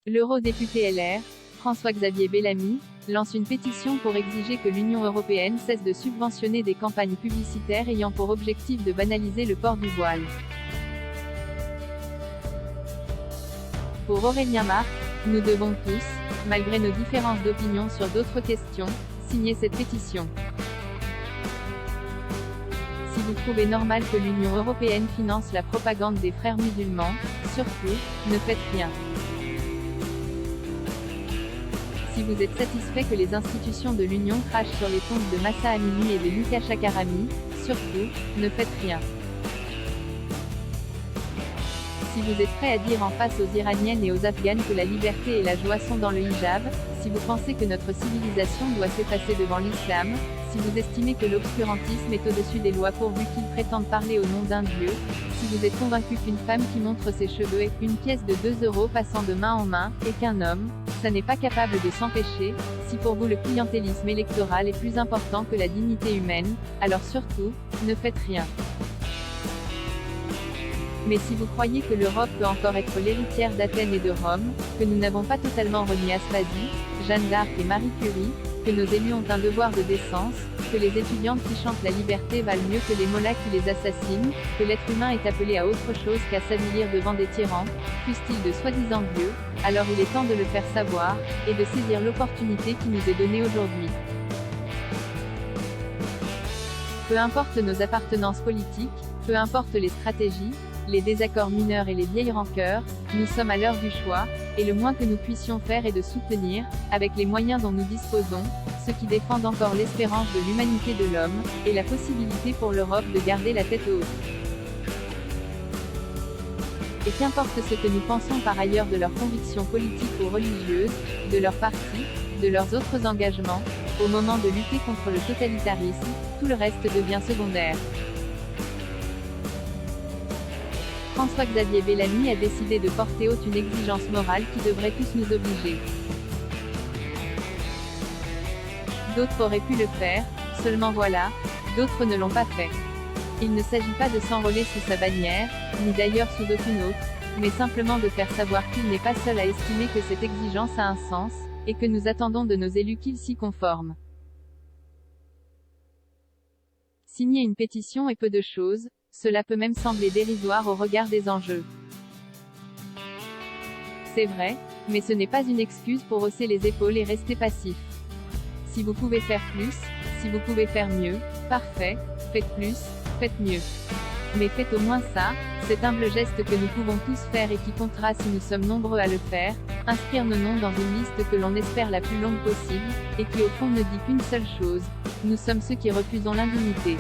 L'eurodéputé LR, François-Xavier Bellamy, lance une pétition pour exiger que l'Union européenne cesse de subventionner des campagnes publicitaires ayant pour objectif de banaliser le port du voile. Pour Aurélien Marc, nous devons tous, malgré nos différences d'opinion sur d'autres questions, signer cette pétition. Si vous trouvez normal que l'Union européenne finance la propagande des frères musulmans, surtout, ne faites rien. Si vous êtes satisfait que les institutions de l'Union crachent sur les comptes de Mahsa Amini et de Luca Shakarami, surtout, ne faites rien. Si vous êtes prêt à dire en face aux Iraniennes et aux Afghanes que la liberté et la joie sont dans le hijab, si vous pensez que notre civilisation doit s'effacer devant l'islam, si vous estimez que l'obscurantisme est au-dessus des lois pourvu qu'il prétende parler au nom d'un dieu, si vous êtes convaincu qu'une femme qui montre ses cheveux et une pièce de 2 € passant de main en main, et qu'un homme, ça n'est pas capable de s'empêcher, si pour vous le clientélisme électoral est plus important que la dignité humaine, alors surtout, ne faites rien. Mais si vous croyez que l'Europe peut encore être l'héritière d'Athènes et de Rome, que nous n'avons pas totalement renié Aspasie, Jeanne d'Arc et Marie Curie, que nos élus ont un devoir de décence, que les étudiantes qui chantent la liberté valent mieux que les mollahs qui les assassinent, que l'être humain est appelé à autre chose qu'à s'avilir devant des tyrans, fussent-ils de soi-disant dieux, alors il est temps de le faire savoir, et de saisir l'opportunité qui nous est donnée aujourd'hui. Peu importe nos appartenances politiques, peu importe les stratégies, les désaccords mineurs et les vieilles rancœurs, nous sommes à l'heure du choix, et le moins que nous puissions faire est de soutenir, avec les moyens dont nous disposons, ceux qui défendent encore l'espérance de l'humanité de l'homme, et la possibilité pour l'Europe de garder la tête haute. Et qu'importe ce que nous pensons par ailleurs de leurs convictions politiques ou religieuses, de leurs partis, de leurs autres engagements, au moment de lutter contre le totalitarisme, tout le reste devient secondaire. François-Xavier Bellamy a décidé de porter haute une exigence morale qui devrait tous nous obliger. D'autres auraient pu le faire, seulement voilà, d'autres ne l'ont pas fait. Il ne s'agit pas de s'enrôler sous sa bannière, ni d'ailleurs sous aucune autre, mais simplement de faire savoir qu'il n'est pas seul à estimer que cette exigence a un sens, et que nous attendons de nos élus qu'ils s'y conforment. Signer une pétition est peu de choses, cela peut même sembler dérisoire au regard des enjeux. C'est vrai, mais ce n'est pas une excuse pour hausser les épaules et rester passif. Si vous pouvez faire plus, si vous pouvez faire mieux, parfait, faites plus, faites mieux. Mais faites au moins ça, cet humble geste que nous pouvons tous faire et qui comptera si nous sommes nombreux à le faire, inscrire nos noms dans une liste que l'on espère la plus longue possible, et qui au fond ne dit qu'une seule chose, nous sommes ceux qui refusons l'indignité.